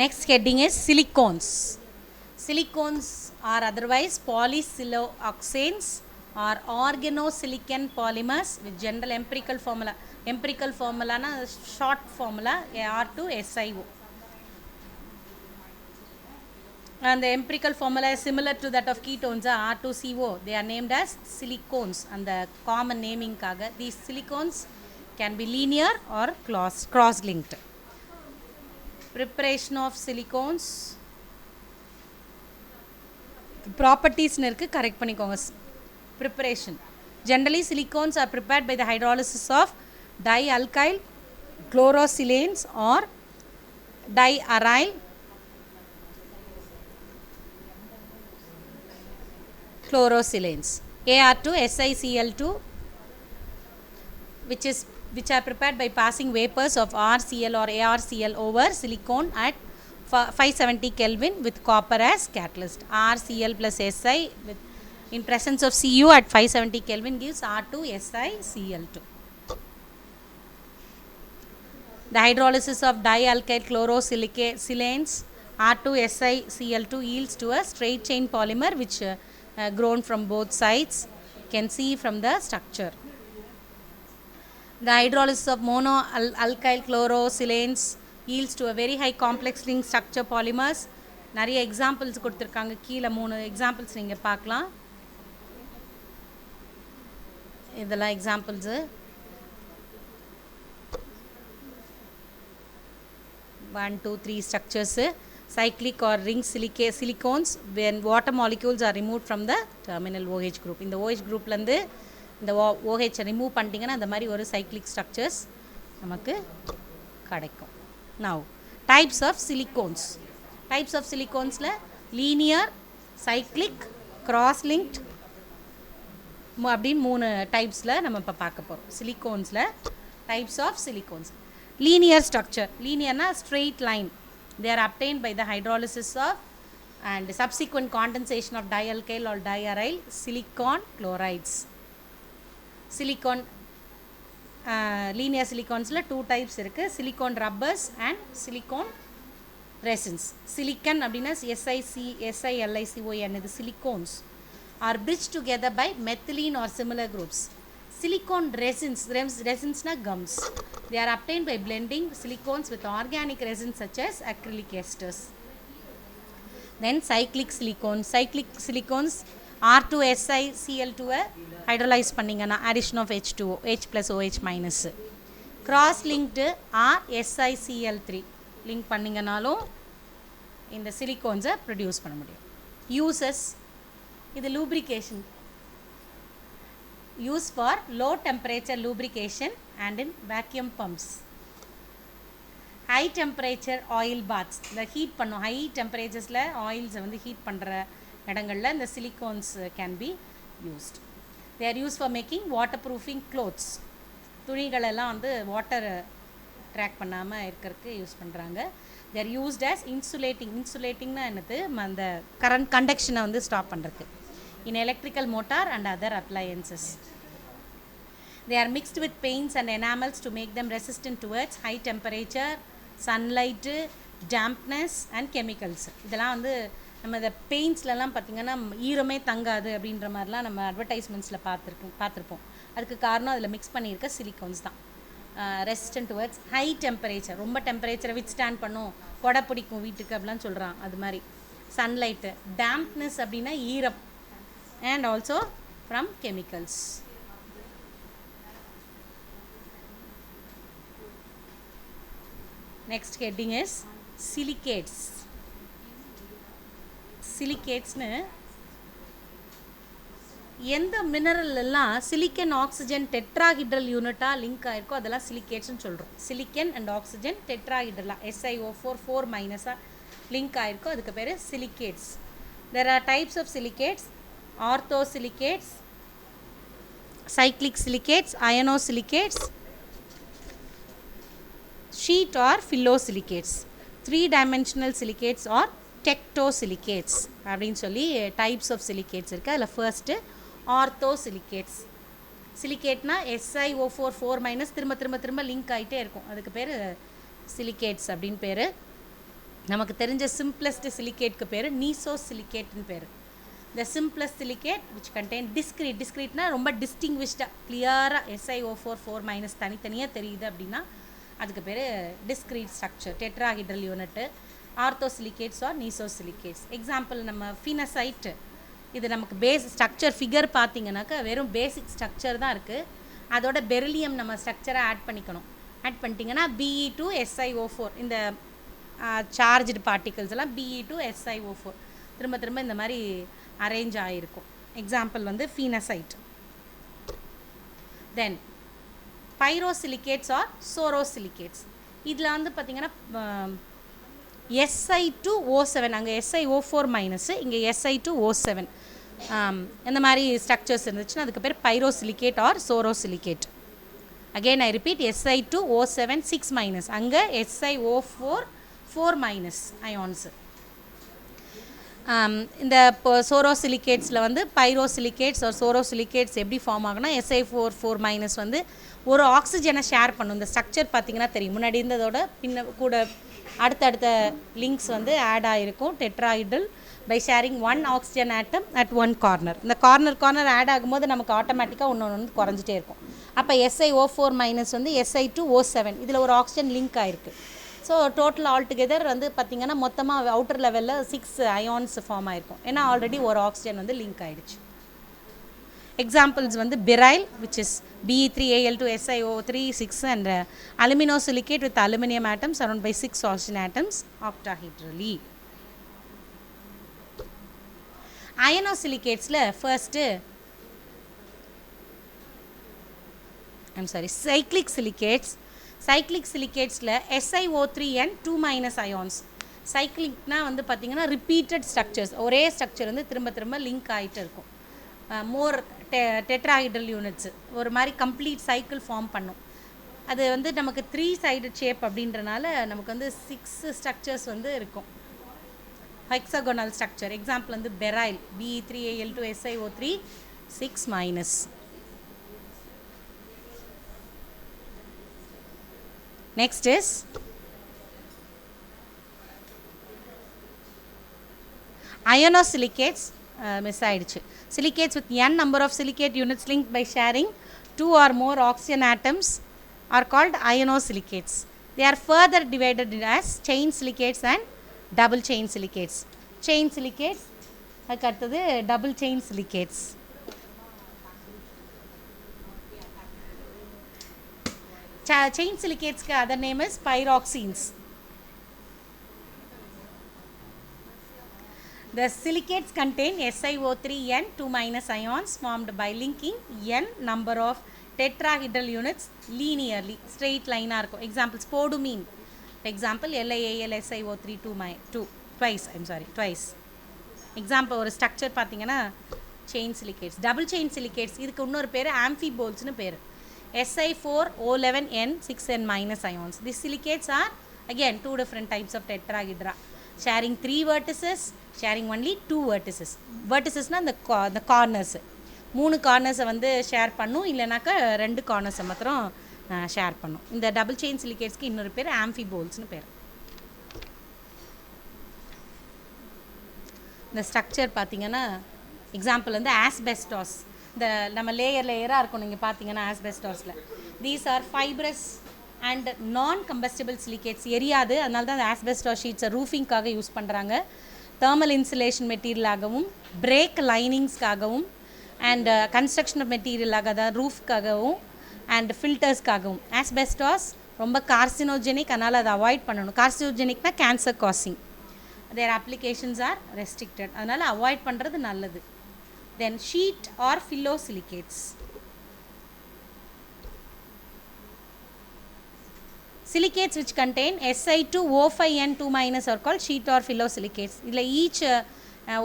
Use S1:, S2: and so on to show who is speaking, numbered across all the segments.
S1: Next heading is silicones. Silicones are otherwise polysiloxanes or organosilicon polymers with general empirical formula. Empirical formula na short formula R2SiO. And the empirical formula is similar to that of ketones, R2CO. They are named as silicones, and the common naming kaga these silicones can be linear or cross linked. Preparation of silicones properties irukku correct பண்ணிக்கோங்க. Preparation generally silicones are prepared by the hydrolysis of dialkyl chlorosilanes or diaryl chlorosilanes. Ar2SiCl2 which are prepared by passing vapors of RCl or ArCl over silicon at 570 Kelvin with copper as catalyst. RCl plus Si with in presence of Cu at 570 Kelvin gives R2SiCl2. The hydrolysis of dialkyl chlorosilanes R2SiCl2 yields to a straight chain polymer which grown from both sides. You can see from the structure. The hydrolysis of monoalkyl chlorosilanes yields to a very high complex link structure polymers. நிறைய examples கொடுத்துருக்காங்க, கீழே 3 examples நீங்கள் பார்க்கலாம். இதெல்லாம் examples. 1 2 3 structures. Cyclic or ring silicones when water molecules are removed from the terminal OH group. இந்த OH குரூப்லேருந்து இந்த OH remove பண்ணிட்டீங்கன்னா அந்த மாதிரி ஒரு சைக்ளிக் ஸ்ட்ரக்சர்ஸ் நமக்கு கிடைக்கும். Now types of silicones. Types of siliconesல linear, cyclic, cross linked அப்படின்னு 3 டைப்ஸில் நம்ம இப்போ பார்க்க போகிறோம். சிலிகோன்ஸில் types of silicones. linear structure. Linear na straight line. They are obtained by the hydrolysis of and subsequent condensation of dialkyl or diaryl silicon chlorides. Silicon linear silicones la 2 types irukku, silicon rubbers and silicon resins. Silicon அப்படினா SiLiCON இது silicones are bridged together by methylene or similar groups. Silicon resins na gums. They are obtained by blending silicones with organic resins such as acrylic esters. Then cyclic silicones. Cyclic silicones R2SiCl2 hydrolyze பண்ணிங்கன்னா addition of H2O, H plus OH minus. Cross linked RSiCl3 link பண்ணிங்கனாலும் இந்த silicones produce பண்ண முடியும். Uses இது lubrication. Used for low temperature lubrication and in vacuum pumps. High temperature oil baths. The heat பண்ணும் high temperaturesல oils வந்து heat பண்ணுற இடங்களில் இந்த silicones can be used. They are used for making waterproofing clothes. துணிகளெல்லாம் வந்து water track பண்ணாமல் இருக்கிறதுக்கு use பண்ணுறாங்க. They are used as insulating. Insulatingனா என்னது, அந்த கரண்ட் கண்டக்ஷனை வந்து ஸ்டாப் பண்ணுறதுக்கு. In electrical motor and other appliances. They are mixed with paints and enamels to make them resistant towards high temperature, sunlight, dampness and chemicals. இதெல்லாம் வந்து நம்ம இந்த பெயிண்ட்ஸ்லலாம் பார்த்திங்கன்னா ஈரமே தங்காது அப்படின்ற மாதிரிலாம் நம்ம அட்வர்டைஸ்மெண்ட்ஸில் பார்த்துருப்போம். அதுக்கு காரணம் அதில் மிக்ஸ் பண்ணியிருக்க சிலிகான்ஸ் தான். ரெசிஸ்டன்ட் டுவர்ட்ஸ் ஹை டெம்பரேச்சர், ரொம்ப டெம்பரேச்சரை வித் ஸ்டாண்ட் பண்ணும், கொடை பிடிக்கும் வீட்டுக்கு அப்படிலாம் சொல்கிறான். அது மாதிரி சன்லைட்டு. டேம்ப்னஸ் அப்படின்னா ஈரம். And also from chemicals. Next heading is silicates. Silicates nu எந்த மினரல் எல்லாம் சிலிக்கன் ஆக்சிஜன் டெட்ராஹைட்ரல் யூனிட்டா லிங்க் ஆயிருக்கோ அதெல்லாம் சிலிகேட்ஸ்னு சொல்கிறோம். சிலிக்கன் அண்ட் ஆக்சிஜன் டெட்ராஹைட்ரலா SiO4 4 மைனஸாக லிங்க் ஆயிருக்கோ அதுக்கு பேர் silicates. There are types of silicates: orthosilicates, cyclic silicates, ionosilicates, sheet or phyllosilicates. 3-dimensional silicates or tectosilicates அப்படின்னு சொல்லி types of silicates இருக்குது. அதில் ஃபர்ஸ்ட்டு ஆர்த்தோசிலிகேட்ஸ். சிலிகேட்னா SiO4 4 மைனஸ் திரும்ப லிங்க் ஆகிட்டே இருக்கும், அதுக்கு பேர் சிலிகேட்ஸ் அப்படின்னு பேர். நமக்கு தெரிஞ்ச சிம்பிளஸ்ட் சிலிகேட்க்கு பேர் நீசோ சிலிகேட்னு பேர். the simplest silicate which contain discreteனா ரொம்ப டிஸ்டிங்விஷ்டாக கிளியராக SiO4 4- தனித்தனியாக தெரியுது அப்படின்னா அதுக்கு பேர் discrete structure. Tetrahedral unit, orthosilicates or nesosilicates. Example நம்ம ஃபினசைட், இது நமக்கு ஸ்ட்ரக்சர் ஃபிகர் பார்த்தீங்கன்னாக்கா வெறும் பேசிக் ஸ்ட்ரக்சர் தான் இருக்குது. அதோட பெரிலியம் நம்ம ஸ்ட்ரக்சரை ஆட் பண்ணிட்டிங்கன்னா Be2SiO4, இந்த சார்ஜ்டு பார்ட்டிகல்ஸ் எல்லாம் Be2SiO4 திரும்ப இந்த மாதிரி அரேஞ்ச் ஆகிருக்கும். எக்ஸாம்பிள் வந்து ஃபீனசைட். தென் பைரோசிலிகேட்ஸ் ஆர் சோரோசிலிகேட்ஸ். இதில் வந்து பார்த்திங்கன்னா Si2O7, அங்கே SiO4-, இங்கே Si2O7 இந்த மாதிரி ஸ்ட்ரக்சர்ஸ் இருந்துச்சுன்னா அதுக்கு பேர் pyrosilicate or sorosilicate. Again I repeat, Si2O7 6-, அங்கே SiO4 4- அயான்ஸு. இந்த சோரோசிலிகேட்ஸில் வந்து பைரோசிலிகேட்ஸ் ஒரு சோரோசிலிகேட்ஸ் எப்படி ஃபார்ம் ஆகுனா Si4 4- வந்து ஒரு ஆக்சிஜனை ஷேர் பண்ணும். இந்த ஸ்ட்ரக்சர் பார்த்திங்கன்னா தெரியும், முன்னாடி இருந்ததோட பின்ன கூட அடுத்தடுத்த லிங்க்ஸ் வந்து ஆட் ஆகிருக்கும். Tetrahedral by sharing 1 oxygen atom at 1 corner. இந்த கார்னர் ஆட் ஆகும்போது நமக்கு ஆட்டோமேட்டிக்காக ஒன்று வந்து குறைஞ்சிட்டே இருக்கும். அப்போ SiO4- வந்து Si2O7 இதில் ஒரு ஆக்சிஜன் லிங்க் ஆகிருக்கு. ஸோ டோட்டல் ஆல்டுகெதர் வந்து பார்த்திங்கன்னா மொத்தமாக அவுட்டர் லெவலில் 6 அயான்ஸ் ஃபார்ம் ஆகிருக்கும். ஏன்னா ஆல்ரெடி ஒரு ஆக்சிஜன் வந்து லிங்க் ஆகிடுச்சு. எக்ஸாம்பிள்ஸ் வந்து beryl which is Be3Al2SiO3 6 and aluminosilicate with aluminium atoms around by 6 oxygen atoms octahedrally. அயனோசிலிகேட்ஸில் ஃபர்ஸ்ட்டு சைக்ளிக் சிலிகேட்ஸ். சைக்ளிக் சிலிகேட்ஸில் SiO3 and 2- அயான்ஸ். சைக்ளிக்னா வந்து பார்த்திங்கன்னா ரிப்பீட்டட் ஸ்ட்ரக்சர்ஸ், ஒரே ஸ்ட்ரக்சர் வந்து திரும்ப லிங்க் ஆகிட்டு இருக்கும். மோர் டெட்ராஹைட்ரல் யூனிட்ஸு ஒரு மாதிரி கம்ப்ளீட் சைக்கிள் ஃபார்ம் பண்ணும். அது வந்து நமக்கு 3 சைடு ஷேப் அப்படின்றனால நமக்கு வந்து 6 ஸ்ட்ரக்சர்ஸ் வந்து இருக்கும். Hexagonal structure. எக்ஸாம்பிள் வந்து beryl Be3Al2SiO3 6-. Next is ionosilicates. Miss ஆயிடுச்சு. Silicates with n number of silicate units linked by sharing 2 or more oxygen atoms are called ionosilicates. They are further divided as chain silicates and double chain silicates. Chain silicates அதுக்கு அடுத்தது double chain silicates. Chain silicates ka other name is pyroxenes. The silicates contain SiO3 and 2- ions formed by linking n number of tetrahedral units linearly, straight line ah irukum. Example spodumene. Example LiAlSiO3 twice. Example ஒரு structure பாத்தீங்கன்னா chain silicates. Double chain silicates இதுக்கு இன்னொரு பேரு amphiboles னு பேரு. Si4O11N 6N- ions. These silicates are again 2 different types of tetrahedra sharing 3 vertices, sharing only 2 vertices. Vertices na the corners. 3 corners வந்து share பண்ணும், இல்லைனாக்கா 2 corners மாத்திரம் ஷேர் பண்ணும். இந்த டபுள் செயின் சிலிகேட்ஸ்க்கு இன்னொரு பேர் ஆம்பிபோல்ஸ்னு பேர். இந்த ஸ்ட்ரக்சர் பார்த்தீங்கன்னா எக்ஸாம்பிள் வந்து ஆஸ்பெஸ்டாஸ். இந்த நம்ம லேயராக இருக்கும் நீங்கள் பார்த்தீங்கன்னா ஆஸ்பெஸ்டாஸில். These are fibrous and non combustible silicates. எரியாது, அதனால தான் அந்த ஆஸ்பெஸ்டாஸ் ஷீட்ஸை ரூஃபிங்காக யூஸ் பண்ணுறாங்க. தேர்மல் இன்சுலேஷன் மெட்டீரியலாகவும், பிரேக் லைனிங்ஸ்க்காகவும், அண்ட் கன்ஸ்ட்ரக்ஷன் மெட்டீரியலாக தான் ரூஃப்காகவும், அண்ட் ஃபில்டர்ஸ்க்காகவும். ஆஸ்பெஸ்டாஸ் ரொம்ப கார்சினோஜெனிக், அதனால் அதை அவாய்ட் பண்ணணும். கார்சினோஜெனிக்னா cancer causing. Their applications are restricted, அதனால் அவாய்ட் பண்ணுறது நல்லது. Then sheet or phyllosilicates. Silicates which contain Si2O5 and 2- are called sheet or phyllosilicates. இதில் each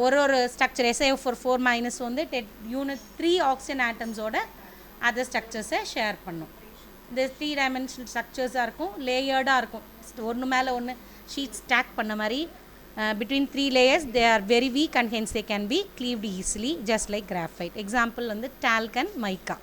S1: ஒரு ஸ்ட்ரக்சர் SiO4 4- வந்து யூனிட் 3 ஆக்சிஜன் ஆட்டம்ஸோட அதர் ஸ்ட்ரக்சர்ஸை ஷேர் பண்ணும். இந்த 3 dimensional ஸ்ட்ரக்சர்ஸாக இருக்கும், லேயர்டாக இருக்கும், ஒன்று மேலே ஒன்று ஷீட் ஸ்டாக் பண்ண மாதிரி. Between 3 layers they are very weak and hence they can be cleaved easily just like graphite. Example வந்து talc and mica.